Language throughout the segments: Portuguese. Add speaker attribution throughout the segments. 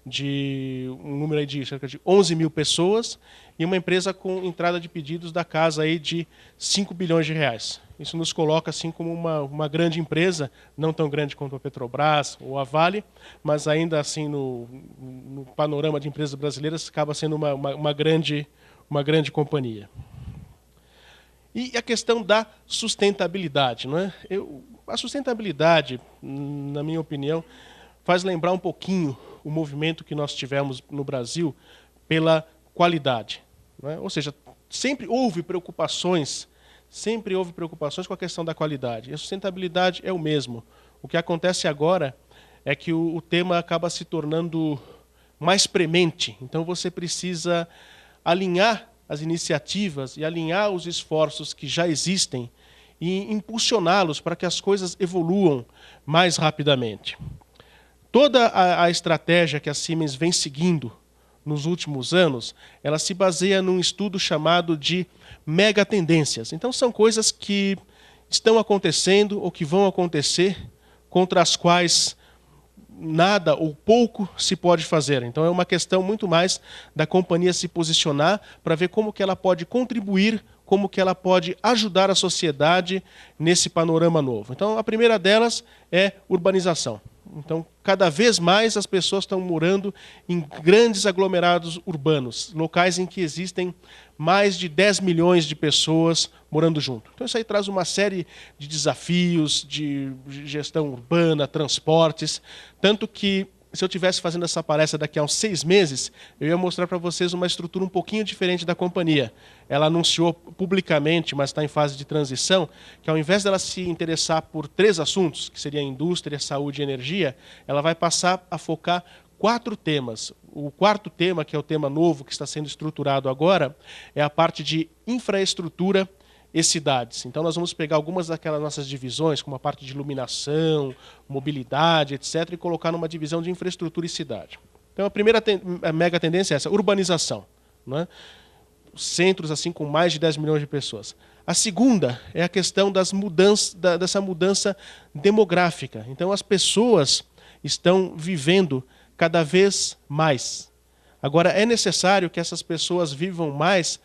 Speaker 1: de um número aí de cerca de 11 mil pessoas e uma empresa com entrada de pedidos da casa aí de 5 bilhões de reais. Isso nos coloca assim como uma grande empresa, não tão grande quanto a Petrobras ou a Vale, mas ainda assim no panorama de empresas brasileiras acaba sendo uma grande companhia. E a questão da sustentabilidade, não é? A sustentabilidade, na minha opinião, faz lembrar um pouquinho o movimento que nós tivemos no Brasil pela qualidade, não é? Ou seja, sempre houve preocupações com a questão da qualidade. E a sustentabilidade é o mesmo. O que acontece agora é que o tema acaba se tornando mais premente. Então você precisa alinhar as iniciativas e alinhar os esforços que já existem e impulsioná-los para que as coisas evoluam mais rapidamente. Toda a estratégia que a Siemens vem seguindo nos últimos anos, ela se baseia num estudo chamado de megatendências. Então são coisas que estão acontecendo ou que vão acontecer, contra as quais nada ou pouco se pode fazer. Então é uma questão muito mais da companhia se posicionar para ver como que ela pode contribuir, como que ela pode ajudar a sociedade nesse panorama novo. Então a primeira delas é urbanização. Então, cada vez mais as pessoas estão morando em grandes aglomerados urbanos, locais em que existem mais de 10 milhões de pessoas morando junto. Então, isso aí traz uma série de desafios de gestão urbana, transportes, tanto que, se eu estivesse fazendo essa palestra daqui a uns 6 meses, eu ia mostrar para vocês uma estrutura um pouquinho diferente da companhia. Ela anunciou publicamente, mas está em fase de transição, que ao invés dela se interessar por 3 assuntos, que seria indústria, saúde e energia, ela vai passar a focar 4 temas. O quarto tema, que é o tema novo que está sendo estruturado agora, é a parte de infraestrutura e cidades. Então nós vamos pegar algumas daquelas nossas divisões, como a parte de iluminação, mobilidade, etc., e colocar numa divisão de infraestrutura e cidade. Então a primeira mega tendência é essa, urbanização, não é? Centros assim com mais de 10 milhões de pessoas. A segunda é a questão dessa mudança demográfica. Então as pessoas estão vivendo cada vez mais. Agora é necessário que essas pessoas vivam mais,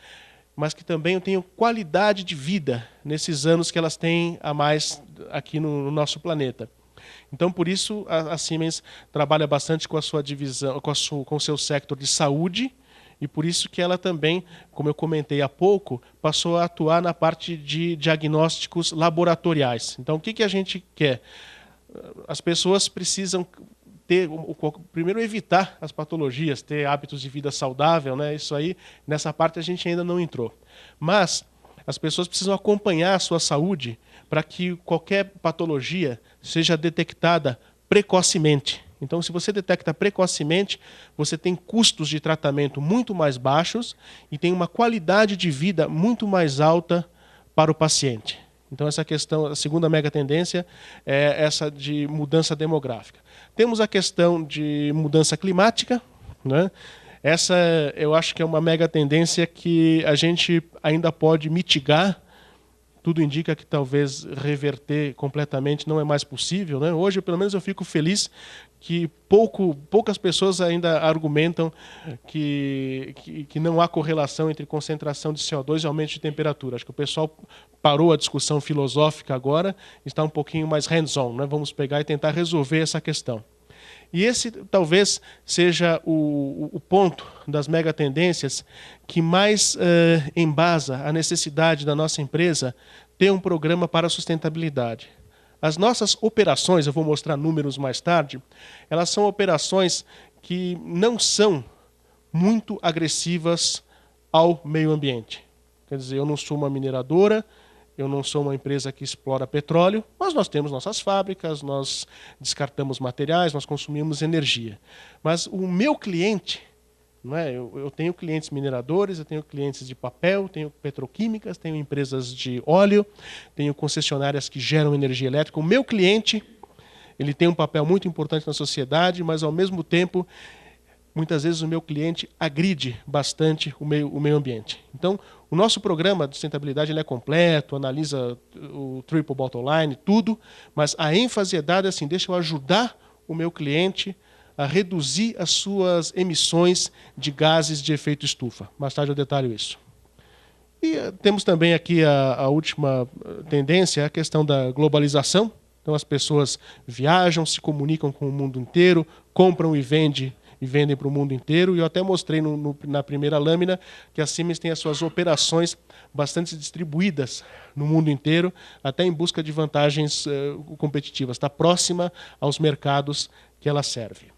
Speaker 1: mas que também tenham qualidade de vida nesses anos que elas têm a mais aqui no nosso planeta. Então, por isso, a Siemens trabalha bastante com a sua divisão, com o seu sector de saúde, e por isso que ela também, como eu comentei há pouco, passou a atuar na parte de diagnósticos laboratoriais. Então, o que a gente quer? As pessoas precisam primeiro evitar as patologias, ter hábitos de vida saudável, né? Isso aí, nessa parte a gente ainda não entrou. Mas as pessoas precisam acompanhar a sua saúde para que qualquer patologia seja detectada precocemente. Então, se você detecta precocemente, você tem custos de tratamento muito mais baixos e tem uma qualidade de vida muito mais alta para o paciente. Então, essa questão, a segunda mega tendência é essa de mudança demográfica. Temos a questão de mudança climática, né? Essa eu acho que é uma mega tendência que a gente ainda pode mitigar. Tudo indica que talvez reverter completamente não é mais possível, né? Hoje, pelo menos, eu fico feliz que poucas pessoas ainda argumentam que não há correlação entre concentração de CO2 e aumento de temperatura. Acho que o pessoal parou a discussão filosófica agora, está um pouquinho mais hands-on, né? Vamos pegar e tentar resolver essa questão. E esse talvez seja o ponto das megatendências que mais embasa a necessidade da nossa empresa ter um programa para a sustentabilidade. As nossas operações, eu vou mostrar números mais tarde, elas são operações que não são muito agressivas ao meio ambiente. Quer dizer, eu não sou uma mineradora, eu não sou uma empresa que explora petróleo, mas nós temos nossas fábricas, nós descartamos materiais, nós consumimos energia. Mas o meu cliente, não é? Eu tenho clientes mineradores, eu tenho clientes de papel, tenho petroquímicas, tenho empresas de óleo, tenho concessionárias que geram energia elétrica. O meu cliente, ele tem um papel muito importante na sociedade, mas ao mesmo tempo, muitas vezes o meu cliente agride bastante o meio ambiente. Então, o nosso programa de sustentabilidade ele é completo, analisa o triple bottom line, tudo, mas a ênfase é dada assim, deixa eu ajudar o meu cliente a reduzir as suas emissões de gases de efeito estufa. Mais tarde eu detalho isso. E temos também aqui a última tendência, a questão da globalização. Então as pessoas viajam, se comunicam com o mundo inteiro, compram e vendem para o mundo inteiro. E eu até mostrei na primeira lâmina que a Siemens tem as suas operações bastante distribuídas no mundo inteiro, até em busca de vantagens competitivas. Está próxima aos mercados que ela serve.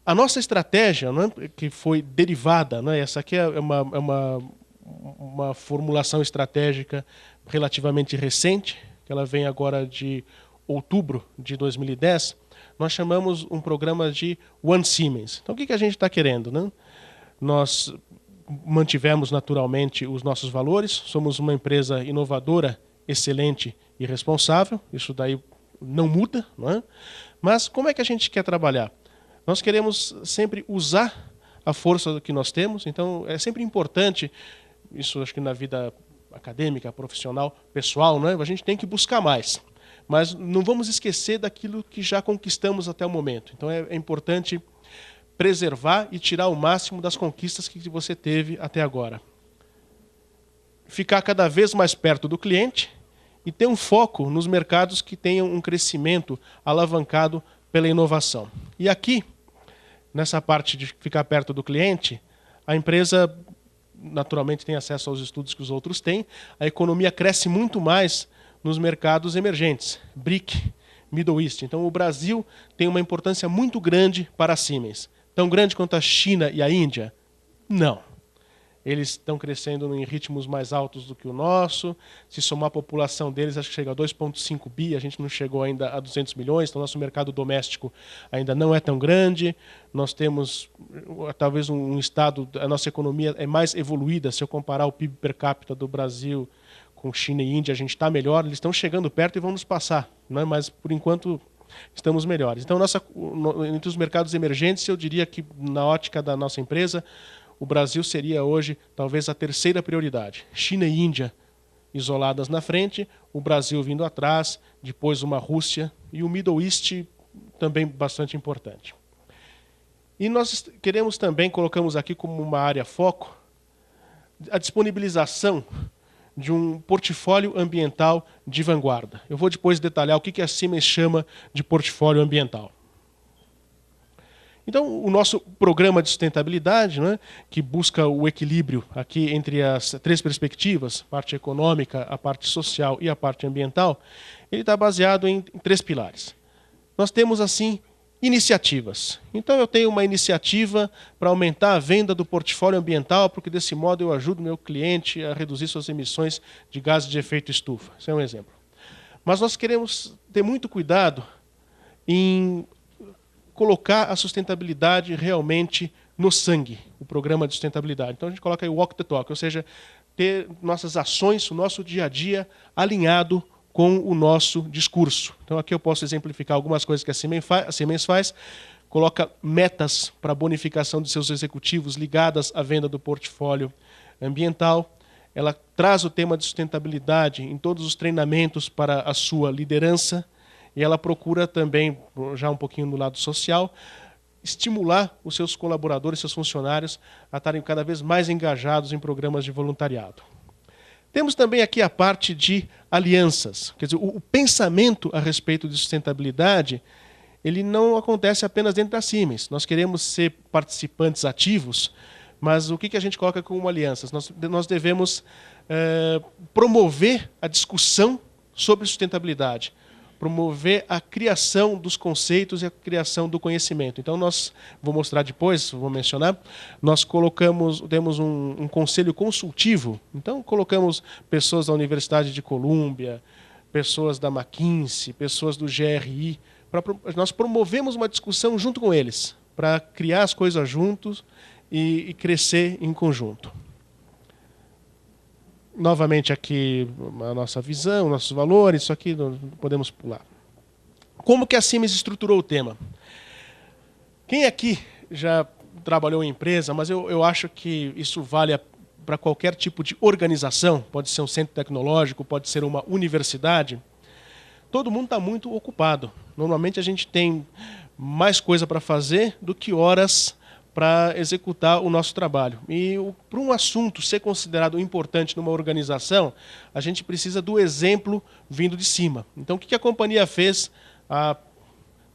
Speaker 1: A nossa estratégia, não é, que foi derivada, não é, essa aqui é uma formulação estratégica relativamente recente, que ela vem agora de outubro de 2010, nós chamamos um programa de One Siemens. Então, o que a gente está querendo? Né? Nós mantivemos naturalmente os nossos valores, somos uma empresa inovadora, excelente e responsável, isso daí não muda, não é? Mas como é que a gente quer trabalhar? Nós queremos sempre usar a força que nós temos, então é sempre importante, isso acho que na vida acadêmica, profissional, pessoal, né? A gente tem que buscar mais. Mas não vamos esquecer daquilo que já conquistamos até o momento. Então é importante preservar e tirar o máximo das conquistas que você teve até agora. Ficar cada vez mais perto do cliente e ter um foco nos mercados que tenham um crescimento alavancado pela inovação. E aqui, nessa parte de ficar perto do cliente, a empresa naturalmente tem acesso aos estudos que os outros têm, a economia cresce muito mais nos mercados emergentes, BRIC, Middle East. Então o Brasil tem uma importância muito grande para a Siemens. Tão grande quanto a China e a Índia? Não. Eles estão crescendo em ritmos mais altos do que o nosso. Se somar a população deles, acho que chega a 2,5 bi, a gente não chegou ainda a 200 milhões, então nosso mercado doméstico ainda não é tão grande. Nós temos talvez um estado, a nossa economia é mais evoluída, se eu comparar o PIB per capita do Brasil com China e Índia, a gente está melhor, eles estão chegando perto e vão nos passar, né? Mas por enquanto estamos melhores. Então, entre os mercados emergentes, eu diria que na ótica da nossa empresa, o Brasil seria hoje talvez a terceira prioridade. China e Índia isoladas na frente, o Brasil vindo atrás, depois uma Rússia e o Middle East também bastante importante. E nós queremos também, colocamos aqui como uma área foco, a disponibilização de um portfólio ambiental de vanguarda. Eu vou depois detalhar o que a Siemens chama de portfólio ambiental. Então, o nosso programa de sustentabilidade, né, que busca o equilíbrio aqui entre as três perspectivas, a parte econômica, a parte social e a parte ambiental, ele está baseado em três pilares. Nós temos, assim, iniciativas. Então, eu tenho uma iniciativa para aumentar a venda do portfólio ambiental, porque desse modo eu ajudo meu cliente a reduzir suas emissões de gases de efeito estufa. Esse é um exemplo. Mas nós queremos ter muito cuidado em colocar a sustentabilidade realmente no sangue, o programa de sustentabilidade. Então a gente coloca aí o walk the talk, ou seja, ter nossas ações, o nosso dia a dia alinhado com o nosso discurso. Então aqui eu posso exemplificar algumas coisas que a Siemens faz, coloca metas para bonificação de seus executivos ligadas à venda do portfólio ambiental, ela traz o tema de sustentabilidade em todos os treinamentos para a sua liderança, e ela procura também, já um pouquinho no lado social, estimular os seus colaboradores, seus funcionários, a estarem cada vez mais engajados em programas de voluntariado. Temos também aqui a parte de alianças. Quer dizer, o pensamento a respeito de sustentabilidade, ele não acontece apenas dentro da Siemens. Nós queremos ser participantes ativos, mas o que a gente coloca como alianças? Nós devemos promover a discussão sobre sustentabilidade, promover a criação dos conceitos e a criação do conhecimento. Então, vou mostrar depois, vou mencionar, nós temos um conselho consultivo, então colocamos pessoas da Universidade de Colômbia, pessoas da McKinsey, pessoas do GRI, nós promovemos uma discussão junto com eles, para criar as coisas juntos e crescer em conjunto. Novamente aqui a nossa visão, nossos valores, isso aqui não podemos pular. Como que a Siemens estruturou o tema? Quem aqui já trabalhou em empresa, mas eu acho que isso vale para qualquer tipo de organização, pode ser um centro tecnológico, pode ser uma universidade. todo mundo está muito ocupado. Normalmente a gente tem mais coisa para fazer do que horas para executar o nosso trabalho. E para um assunto ser considerado importante numa organização, a gente precisa do exemplo vindo de cima. Então, o que a companhia fez há,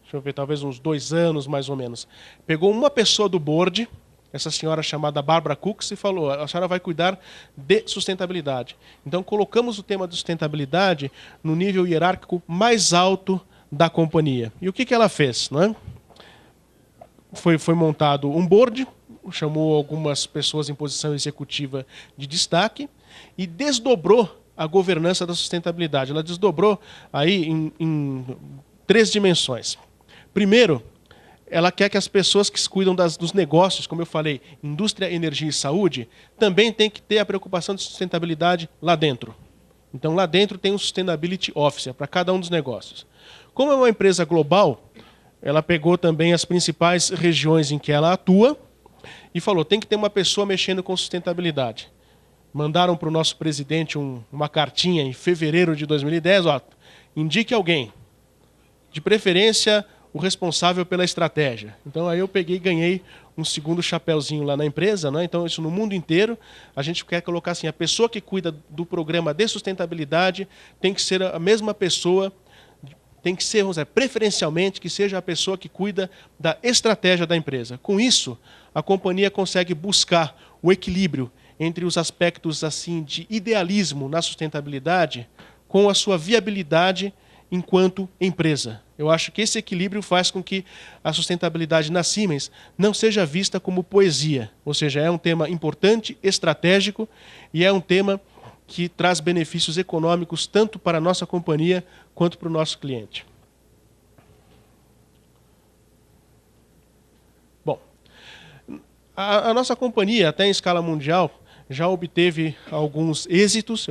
Speaker 1: deixa eu ver, talvez uns 2 anos, mais ou menos? Pegou uma pessoa do board, essa senhora chamada Barbara Cooks, e falou, a senhora vai cuidar de sustentabilidade. Então, colocamos o tema de sustentabilidade no nível hierárquico mais alto da companhia. E o que ela fez? Não é? Foi montado um board, chamou algumas pessoas em posição executiva de destaque e desdobrou a governança da sustentabilidade. Ela desdobrou aí em 3 dimensões. Primeiro, ela quer que as pessoas que cuidam dos negócios, como eu falei, indústria, energia e saúde, também tem que ter a preocupação de sustentabilidade lá dentro. Então, lá dentro tem um Sustainability Officer para cada um dos negócios. Como é uma empresa global, ela pegou também as principais regiões em que ela atua e falou, tem que ter uma pessoa mexendo com sustentabilidade. Mandaram para o nosso presidente uma cartinha em fevereiro de 2010, ó, indique alguém, de preferência o responsável pela estratégia. Então aí eu peguei e ganhei um segundo chapéuzinho lá na empresa, né? Então isso no mundo inteiro, a gente quer colocar assim, a pessoa que cuida do programa de sustentabilidade tem que ser a mesma pessoa, tem que ser, vamos dizer, preferencialmente, que seja a pessoa que cuida da estratégia da empresa. Com isso, a companhia consegue buscar o equilíbrio entre os aspectos assim de idealismo na sustentabilidade com a sua viabilidade enquanto empresa. Eu acho que esse equilíbrio faz com que a sustentabilidade na Siemens não seja vista como poesia, ou seja, é um tema importante, estratégico, e é um tema que traz benefícios econômicos tanto para a nossa companhia quanto para o nosso cliente. Bom, a nossa companhia, até em escala mundial, já obteve alguns êxitos.